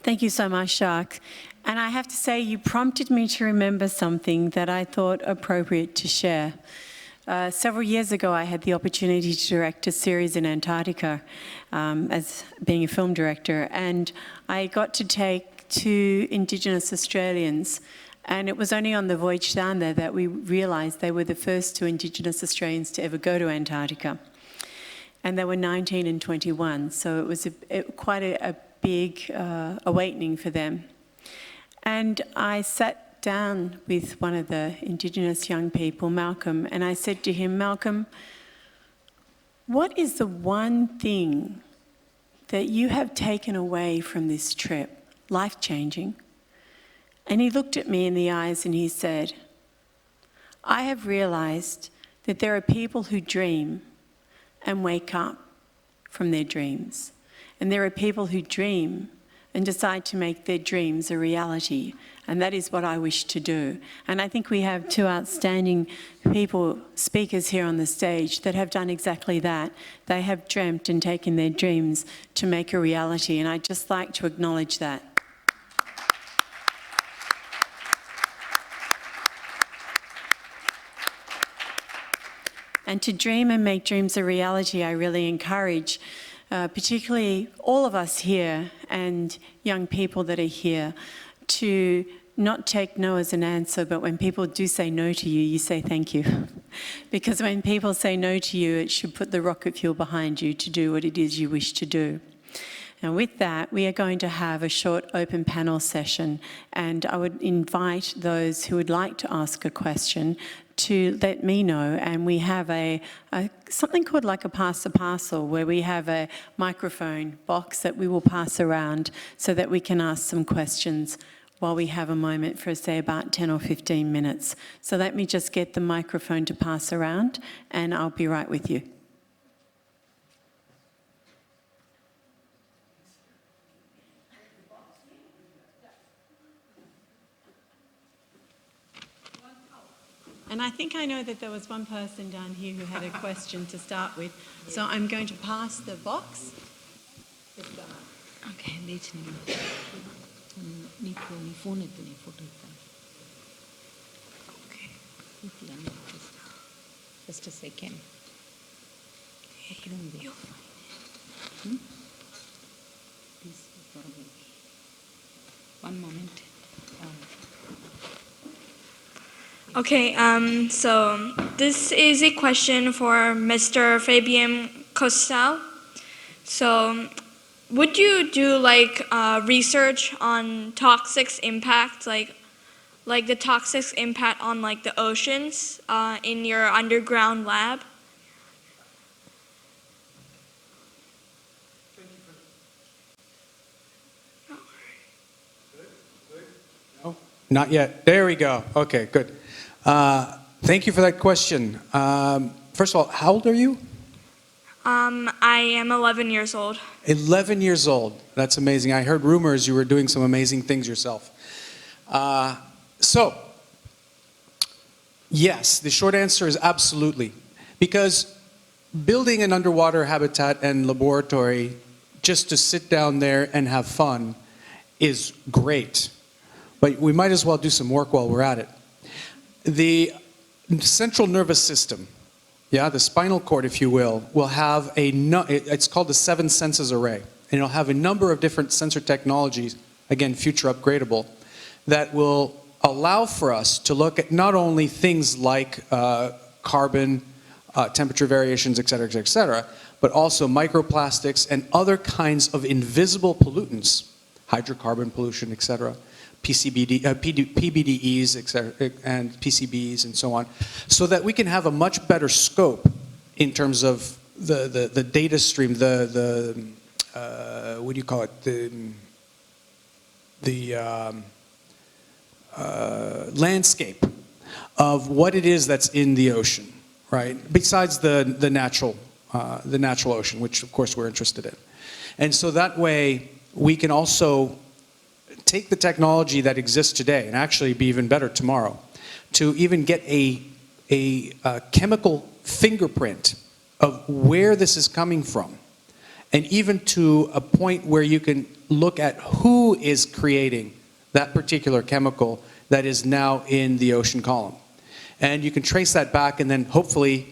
Thank you so much, Jacques. And I have to say, you prompted me to remember something that I thought appropriate to share. Several years ago, I had the opportunity to direct a series in Antarctica as being a film director, and I got to take 2 Indigenous Australians, and it was only on the voyage down there that we realised they were the first 2 Indigenous Australians to ever go to Antarctica. And they were 19 and 21, so it was quite a big awakening for them. And I sat down with one of the Indigenous young people, Malcolm, and I said to him, Malcolm, what is the one thing that you have taken away from this trip, life-changing? And he looked at me in the eyes and he said, I have realised that there are people who dream and wake up from their dreams. And there are people who dream and decide to make their dreams a reality. And that is what I wish to do. And I think we have 2 outstanding speakers here on the stage that have done exactly that. They have dreamt and taken their dreams to make a reality. And I'd just like to acknowledge that. And to dream and make dreams a reality, I really encourage particularly all of us here and young people that are here to not take no as an answer, but when people do say no to you, you say thank you. Because when people say no to you, it should put the rocket fuel behind you to do what it is you wish to do. And with that, we are going to have a short open panel session, and I would invite those who would like to ask a question to let me know. And we have something called like a pass the parcel, where we have a microphone box that we will pass around so that we can ask some questions while we have a moment for, say, about 10 or 15 minutes. So let me just get the microphone to pass around, and I'll be right with you. And I think I know that there was one person down here who had a question to start with. So I'm going to pass the box. Okay, just a second. Please, one moment. Okay, so this is a question for Mr. Fabien Cousteau. So, would you do like research on toxic impact, like the toxic impact on like the oceans in your underground lab? No, not yet. There we go. Okay, good. Thank you for that question. First of all, how old are you? I am 11 years old. 11 years old. That's amazing. I heard rumors you were doing some amazing things yourself. So, yes, the short answer is absolutely. Because building an underwater habitat and laboratory just to sit down there and have fun is great. But we might as well do some work while we're at it. The central nervous system, the spinal cord, if you will have it's called the 7 senses array. And it'll have a number of different sensor technologies, again, future upgradable, that will allow for us to look at not only things like carbon, temperature variations, et cetera, but also microplastics and other kinds of invisible pollutants, hydrocarbon pollution, et cetera. PBDEs, etc., and PCBs, and so on, so that we can have a much better scope in terms of the data stream, what do you call it, the landscape of what it is that's in the ocean, right? Besides the natural ocean, which of course we're interested in, and so that way we can also take the technology that exists today and actually be even better tomorrow to even get a chemical fingerprint of where this is coming from and even to a point where you can look at who is creating that particular chemical that is now in the ocean column. And you can trace that back and then hopefully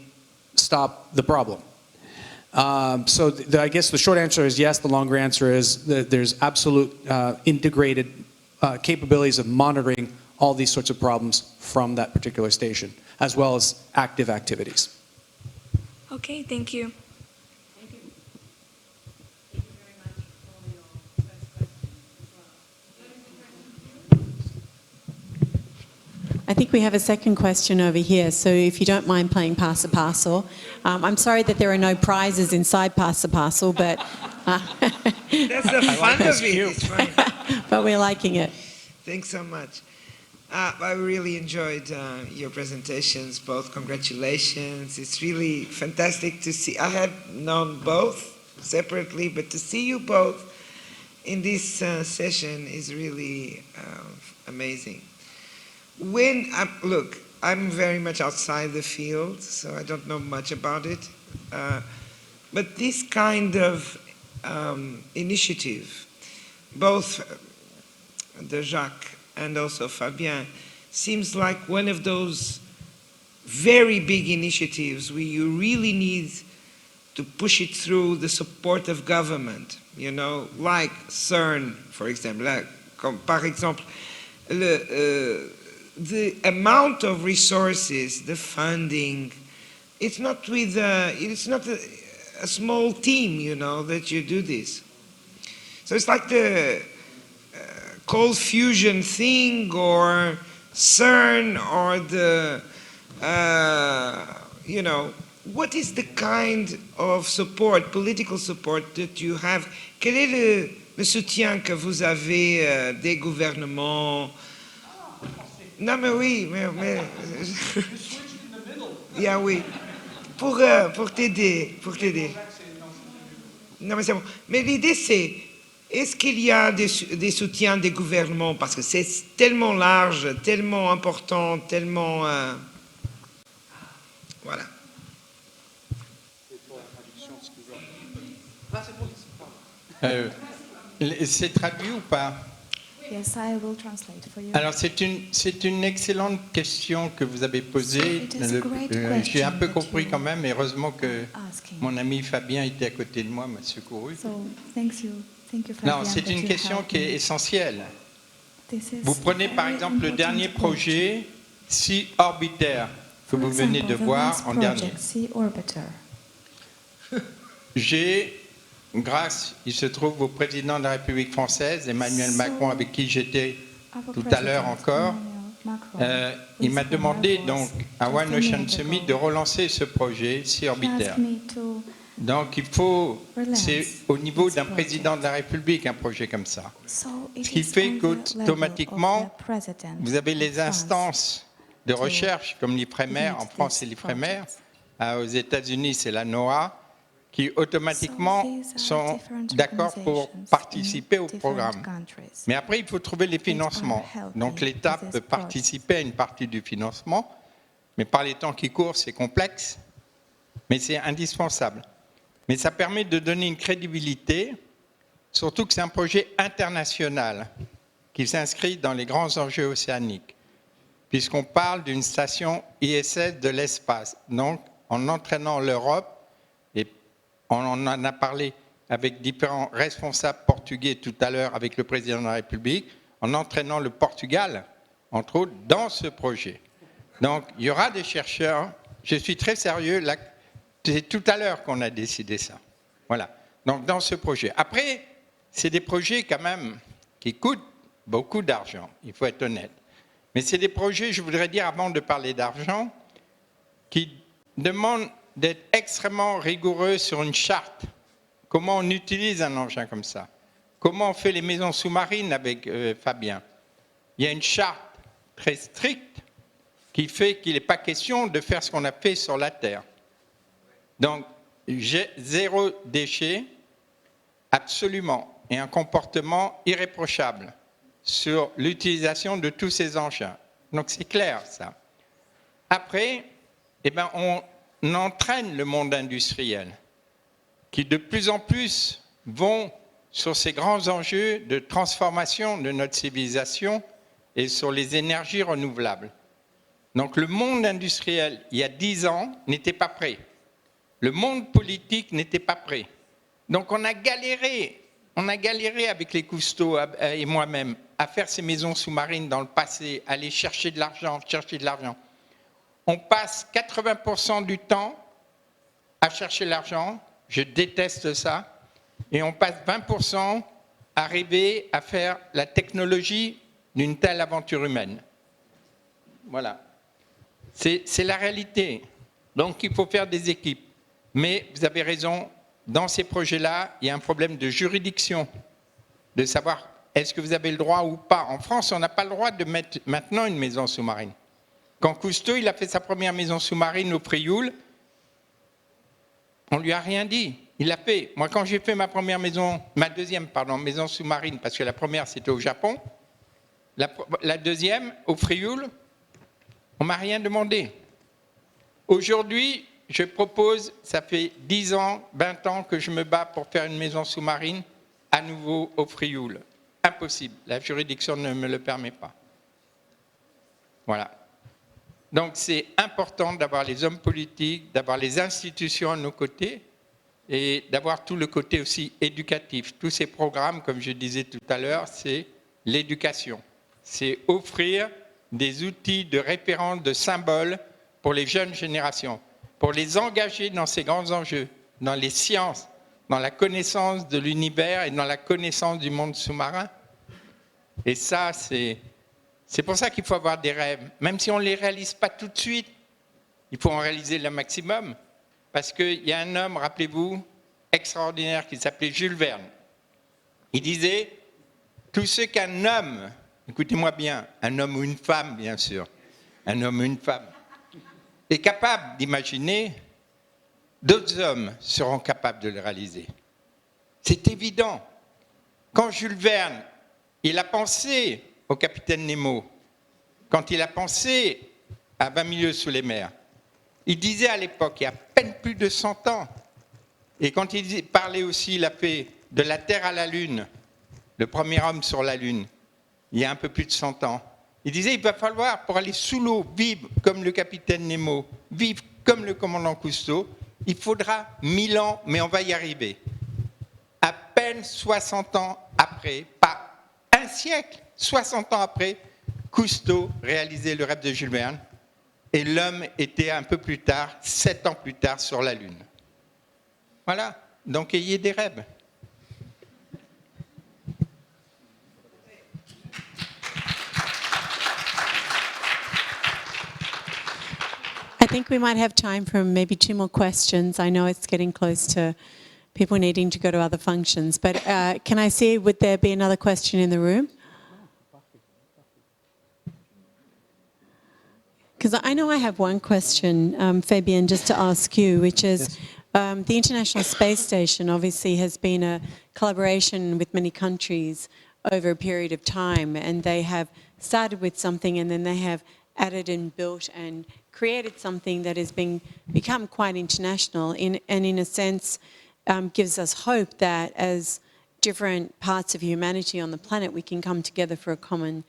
stop the problem. I guess the short answer is yes, the longer answer is that there's absolute integrated capabilities of monitoring all these sorts of problems from that particular station, as well as active activities. Okay, thank you. I think we have a second question over here, so if you don't mind playing Pass a Parcel. I'm sorry that there are no prizes inside Pass a Parcel, but... That's the fun of it. It's fun. but we're liking it. Thanks so much. I really enjoyed your presentations, both. Congratulations. It's really fantastic to see. I had known both separately, but to see you both in this session is really amazing. Look, I'm very much outside the field, so I don't know much about it. But this kind of initiative, both the Jacques and also Fabien, seems like one of those very big initiatives where you really need to push it through the support of government, you know, like CERN, for example. Par exemple, the amount of resources, the funding, it's not a small team, you know, that you do this. So it's like the cold fusion thing, or CERN, or the, you know, what is the kind of support, political support that you have? Quel est le soutien que vous avez des gouvernements? Non, mais oui, mais yeah, oui. Pour t'aider, Non, mais c'est bon. Mais l'idée, c'est, est-ce qu'il y a des soutiens des gouvernements? Parce que c'est tellement large, tellement important, tellement... Voilà. C'est traduit ou pas? Yes, I will translate for you. Alors c'est une excellente question que vous avez posée. J'ai un peu compris quand même, et heureusement que mon ami Fabien était à côté de moi, m'a secouru. Non, c'est une question qui est essentielle. Vous prenez par exemple le dernier projet, Sea Orbiter, que vous venez de voir en dernier. Grâce, il se trouve, au président de la République française, Emmanuel Macron, avec qui j'étais tout à l'heure encore, il m'a demandé donc à One Ocean Summit de relancer ce projet Sea Orbiter. Donc il faut, c'est au niveau d'un président de la République un projet comme ça. Ce qui fait qu'automatiquement, vous avez les instances de recherche comme l'IFREMER, en France c'est l'IFREMER, aux États-Unis c'est la NOAA, qui automatiquement sont d'accord pour participer au programme. Mais après, il faut trouver les financements. Donc l'État peut participer à une partie du financement, mais par les temps qui courent, c'est complexe, mais c'est indispensable. Mais ça permet de donner une crédibilité, surtout que c'est un projet international qui s'inscrit dans les grands enjeux océaniques, puisqu'on parle d'une station ISS de l'espace. Donc, en entraînant l'Europe, on en a parlé avec différents responsables portugais tout à l'heure, avec le président de la République, en entraînant le Portugal, entre autres, dans ce projet. Donc, il y aura des chercheurs. Je suis très sérieux. C'est tout à l'heure qu'on a décidé ça. Voilà. Donc, dans ce projet. Après, c'est des projets quand même qui coûtent beaucoup d'argent, il faut être honnête. Mais c'est des projets, je voudrais dire, avant de parler d'argent, qui demandent d'être extrêmement rigoureux sur une charte. Comment on utilise un engin comme ça? Comment on fait les maisons sous-marines avec Fabien? Il y a une charte très stricte qui fait qu'il n'est pas question de faire ce qu'on a fait sur la Terre. Donc, j'ai zéro déchet, absolument, et un comportement irréprochable sur l'utilisation de tous ces engins. Donc, c'est clair, ça. Après, on entraîne le monde industriel qui de plus en plus vont sur ces grands enjeux de transformation de notre civilisation et sur les énergies renouvelables. Donc le monde industriel, il y a 10 ans, n'était pas prêt. Le monde politique n'était pas prêt. Donc on a galéré avec les Cousteau et moi-même à faire ces maisons sous-marines dans le passé, aller chercher de l'argent. On passe 80% du temps à chercher l'argent, je déteste ça, et on passe 20% à rêver à faire la technologie d'une telle aventure humaine. Voilà. C'est la réalité. Donc il faut faire des équipes. Mais vous avez raison, dans ces projets-là, il y a un problème de juridiction, de savoir est-ce que vous avez le droit ou pas. En France, on n'a pas le droit de mettre maintenant une maison sous-marine. Quand Cousteau il a fait sa première maison sous-marine au Frioul, on ne lui a rien dit. Il l'a fait. Moi, quand j'ai fait ma deuxième maison sous-marine, parce que la première c'était au Japon, la deuxième au Frioul, on ne m'a rien demandé. Aujourd'hui, je propose, ça fait 10 ans, 20 ans que je me bats pour faire une maison sous-marine à nouveau au Frioul. Impossible, la juridiction ne me le permet pas. Voilà. Donc c'est important d'avoir les hommes politiques, d'avoir les institutions à nos côtés et d'avoir tout le côté aussi éducatif. Tous ces programmes, comme je disais tout à l'heure, c'est l'éducation. C'est offrir des outils de référence, de symboles pour les jeunes générations, pour les engager dans ces grands enjeux, dans les sciences, dans la connaissance de l'univers et dans la connaissance du monde sous-marin. Et ça, c'est pour ça qu'il faut avoir des rêves. Même si on ne les réalise pas tout de suite, il faut en réaliser le maximum. Parce qu'il y a un homme, rappelez-vous, extraordinaire, qui s'appelait Jules Verne. Il disait, tout ce qu'un homme, écoutez-moi bien, un homme ou une femme, bien sûr, un homme ou une femme, est capable d'imaginer, d'autres hommes seront capables de le réaliser. C'est évident. Quand Jules Verne, il a pensé au capitaine Nemo, quand il a pensé à 20 milieux sous les mers, il disait à l'époque, il y a à peine plus de 100 ans, et quand il parlait aussi, il a fait de la Terre à la Lune, le premier homme sur la Lune, il y a un peu plus de 100 ans, il disait il va falloir, pour aller sous l'eau, vivre comme le capitaine Nemo, vivre comme le commandant Cousteau, il faudra 1000 ans, mais on va y arriver. À peine 60 ans après, pas un siècle, 60 ans après, Cousteau réalisait le rêve de Jules Verne et l'homme était un peu plus tard, 7 ans plus tard, sur la Lune. Voilà, donc ayez des rêves. I think we might have time for maybe 2 more questions. I know it's getting close to people needing to go to other functions, but can I see, would there be another question in the room? Because I know I have one question, Fabien, just to ask you, which is the International Space Station obviously has been a collaboration with many countries over a period of time, and they have started with something and then they have added and built and created something that has become quite international and in a sense gives us hope that as different parts of humanity on the planet we can come together for a common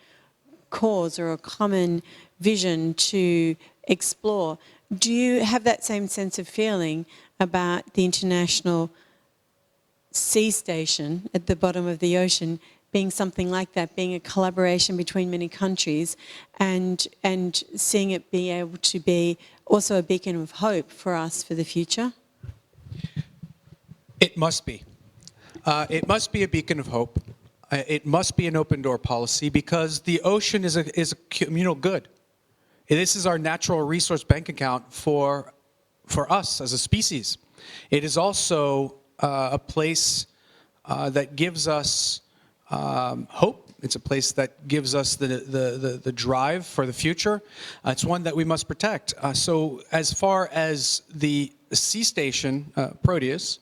cause or a common vision to explore. Do you have that same sense of feeling about the International Sea Station at the bottom of the ocean being something like that, being a collaboration between many countries and seeing it be able to be also a beacon of hope for us for the future? It must be. It must be a beacon of hope. It must be an open door policy because the ocean is a communal good. This is our natural resource bank account for us as a species. It is also a place that gives us hope. It's a place that gives us the drive for the future. It's one that we must protect. So as far as the sea station, Proteus,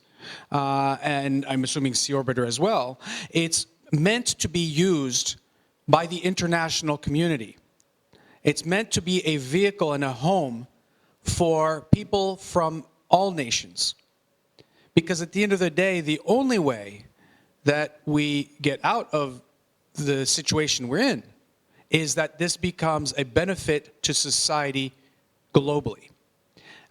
and I'm assuming Sea Orbiter as well, it's meant to be used by the international community. It's meant to be a vehicle and a home for people from all nations. Because at the end of the day, the only way that we get out of the situation we're in is that this becomes a benefit to society globally.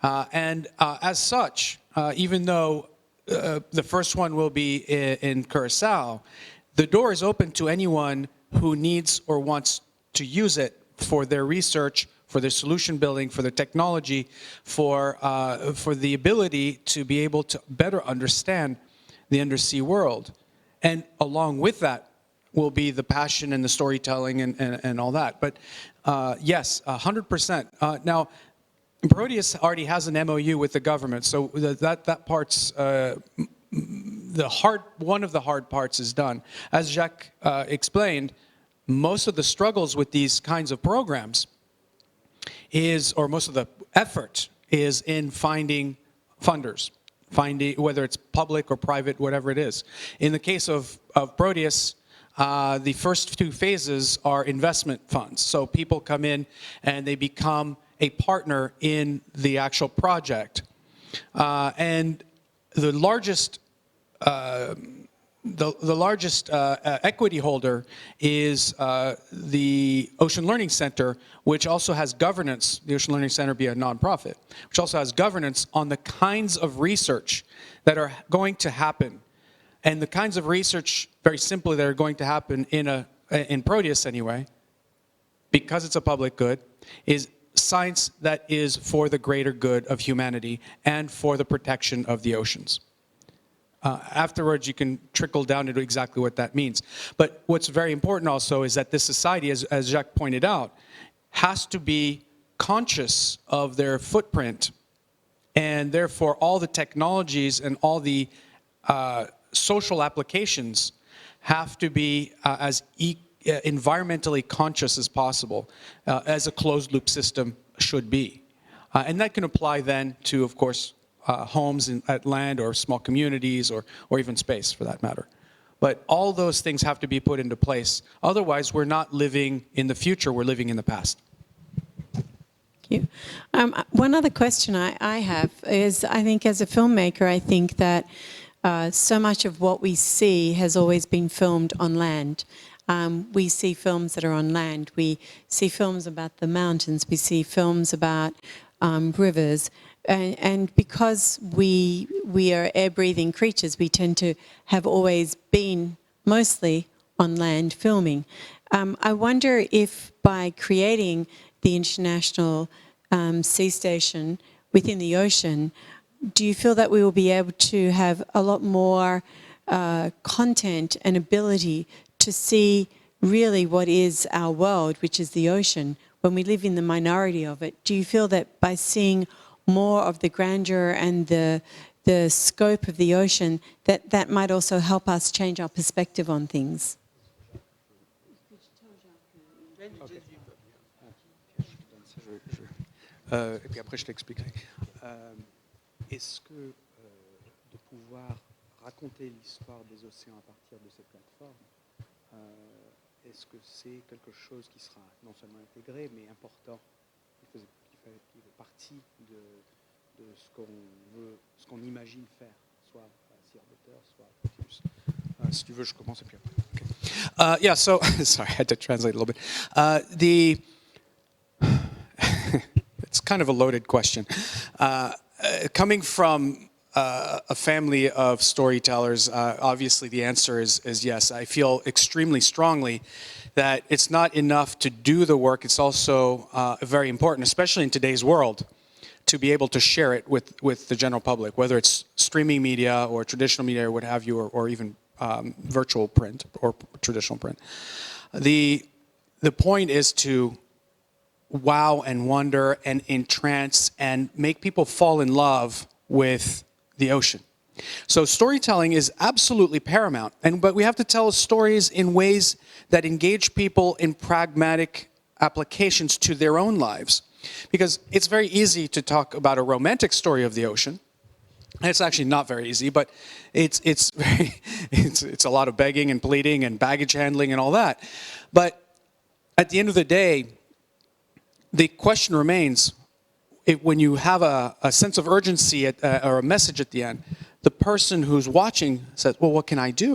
As such, even though the first one will be in Curaçao, the door is open to anyone who needs or wants to use it for their research, for their solution building, for their technology, for the ability to be able to better understand the undersea world. And along with that will be the passion and the storytelling and all that. But yes, 100%. Now, Proteus already has an MOU with the government, so that part's one of the hard parts is done. As Jacques explained, most of the struggles with these kinds of programs or most of the effort is in finding funders, whether it's public or private, whatever it is. In the case of Proteus, the first two phases are investment funds. So people come in and they become a partner in the actual project. And the largest equity holder is the Ocean Learning Center, which also has governance, the Ocean Learning Center being a nonprofit, which also has governance on the kinds of research that are going to happen. And the kinds of research, very simply, that are going to happen in Proteus anyway, because it's a public good, is science that is for the greater good of humanity and for the protection of the oceans. Afterwards, you can trickle down into exactly what that means. But what's very important also is that this society, as Jacques pointed out, has to be conscious of their footprint, and therefore all the technologies and all the social applications have to be as environmentally conscious as possible, as a closed-loop system should be. And that can apply then to, of course, homes at land or small communities or even space, for that matter. But all those things have to be put into place. Otherwise, we're not living in the future, we're living in the past. Thank you. One other question I have is, I think as a filmmaker, I think that so much of what we see has always been filmed on land. We see films that are on land. We see films about the mountains. We see films about rivers. And because we are air-breathing creatures, we tend to have always been mostly on land filming. I wonder if by creating the International Sea Station within the ocean, do you feel that we will be able to have a lot more content and ability to see really what is our world, which is the ocean, when we live in the minority of it? Do you feel that by seeing more of the grandeur and the scope of the ocean, that might also help us change our perspective on things? Et puis après, je t'expliquerai. Est-ce que de pouvoir raconter l'histoire des océans à partir de cette plateforme, est-ce que c'est quelque chose qui sera non seulement intégré, mais important, qui fait partie de ce qu'on imagine faire, soit Sea Arbiter, soit Proteus? Si tu veux, je commence et puis après. Okay. Yeah, so, sorry, I had to translate a little bit. It's kind of a loaded question. Coming from a family of storytellers, obviously the answer is yes. I feel extremely strongly that it's not enough to do the work. It's also very important, especially in today's world, to be able to share it with the general public, whether it's streaming media or traditional media or what have you, or even virtual print or traditional print. The point is to wow and wonder and entrance and make people fall in love with the ocean. So storytelling is absolutely paramount, but we have to tell stories in ways that engage people in pragmatic applications to their own lives. Because it's very easy to talk about a romantic story of the ocean. And it's actually not very easy, but it's a lot of begging and pleading and baggage handling and all that. But at the end of the day, the question remains, when you have a sense of urgency or a message at the end, the person who's watching says, well, what can I do?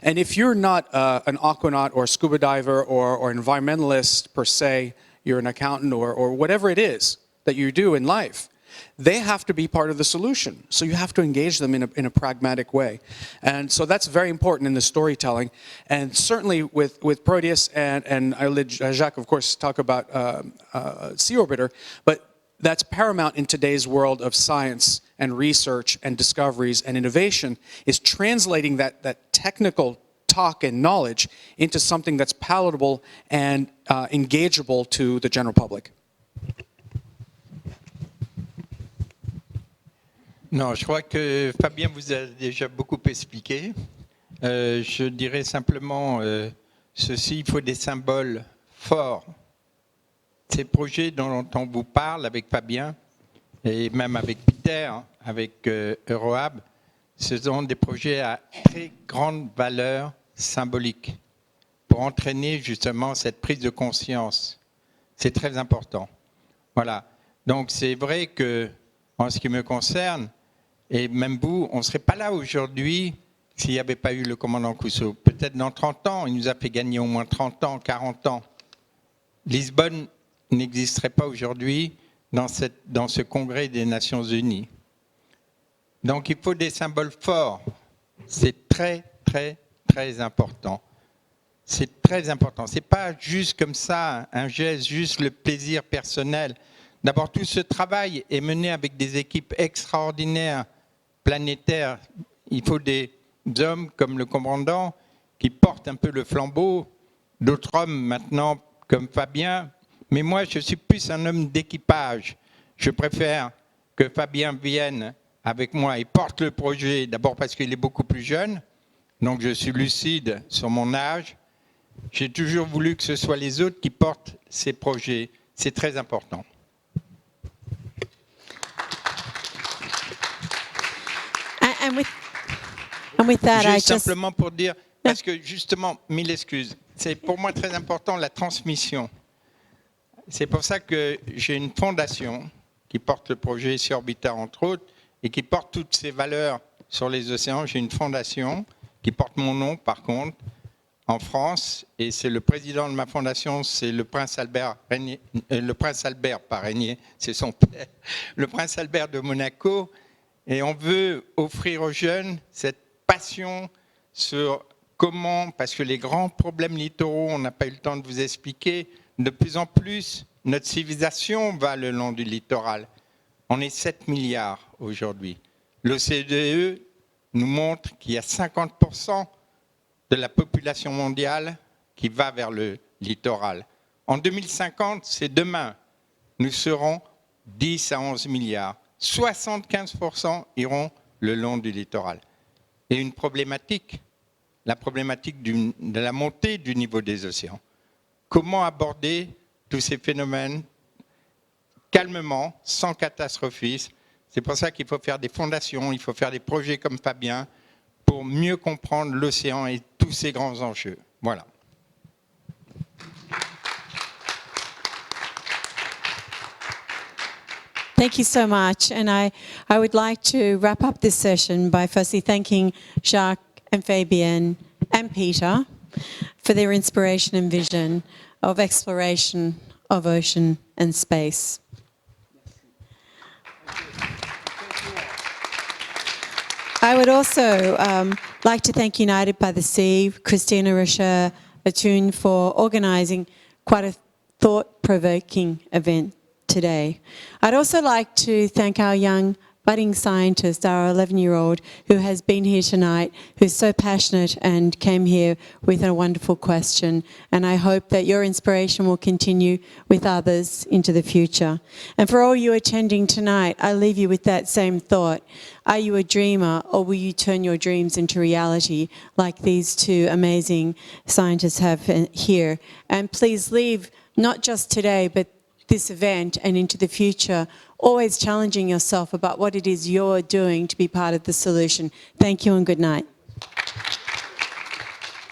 And if you're not an aquanaut or a scuba diver or environmentalist per se, you're an accountant or whatever it is that you do in life, they have to be part of the solution. So you have to engage them in a pragmatic way. And so that's very important in the storytelling. And certainly with Proteus, and I let Jacques, of course, talk about Sea Orbiter, but that's paramount in today's world of science and research and discoveries and innovation, is translating that technical talk and knowledge into something that's palatable and engageable to the general public. Non, je crois que Fabien vous a déjà beaucoup expliqué. Je dirais simplement ceci, il faut des symboles forts. Ces projets dont on vous parle avec Fabien, et même avec Peter, avec Eurohab, ce sont des projets à très grande valeur symbolique pour entraîner justement cette prise de conscience. C'est très important. Voilà. Donc c'est vrai que, en ce qui me concerne, et même vous, on ne serait pas là aujourd'hui s'il n'y avait pas eu le commandant Cousteau. Peut-être dans 30 ans, il nous a fait gagner au moins 30 ans, 40 ans. Lisbonne n'existerait pas aujourd'hui dans ce congrès des Nations Unies. Donc il faut des symboles forts. C'est très, très, très important. C'est très important. Ce n'est pas juste comme ça, un geste, juste le plaisir personnel. D'abord, tout ce travail est mené avec des équipes extraordinaires, planétaires. Il faut des hommes comme le commandant qui portent un peu le flambeau, d'autres hommes maintenant comme Fabien. Mais moi, je suis plus un homme d'équipage. Je préfère que Fabien vienne avec moi et porte le projet, d'abord parce qu'il est beaucoup plus jeune, donc je suis lucide sur mon âge. J'ai toujours voulu que ce soit les autres qui portent ces projets. C'est très important. And with that, Juste simplement pour dire, parce que justement, mille excuses, c'est pour moi très important la transmission. C'est pour ça que j'ai une fondation qui porte le projet Sea Orbiter, entre autres, et qui porte toutes ces valeurs sur les océans. J'ai une fondation qui porte mon nom, par contre, en France, et c'est le président de ma fondation, c'est le prince Albert Régnier, le prince Albert, pas Régnier, c'est son père, le prince Albert de Monaco, et on veut offrir aux jeunes cette passion sur comment, parce que les grands problèmes littoraux, on n'a pas eu le temps de vous expliquer, de plus en plus, notre civilisation va le long du littoral. On est 7 milliards aujourd'hui. L'OCDE nous montre qu'il y a 50% de la population mondiale qui va vers le littoral. En 2050, c'est demain, nous serons 10 à 11 milliards. 75% iront le long du littoral. Et une problématique, la problématique de la montée du niveau des océans. Comment aborder tous ces phénomènes calmement, sans catastrophisme? C'est pour ça qu'il faut faire des fondations, il faut faire des projets comme Fabien pour mieux comprendre l'océan et tous ces grands enjeux. Voilà. Thank you so much. And I would like to wrap up this session by firstly thanking Jacques and Fabien and Peter for their inspiration and vision of exploration of ocean and space. I would also like to thank United by the Sea, Christina Rocher, Atune, for organising quite a thought-provoking event today. I'd also like to thank our young budding scientist, our 11-year-old, who has been here tonight, who's so passionate and came here with a wonderful question. And I hope that your inspiration will continue with others into the future. And for all you attending tonight, I leave you with that same thought. Are you a dreamer, or will you turn your dreams into reality like these two amazing scientists have here? And please leave, not just today, but this event and into the future, always challenging yourself about what it is you're doing to be part of the solution. Thank you and good night.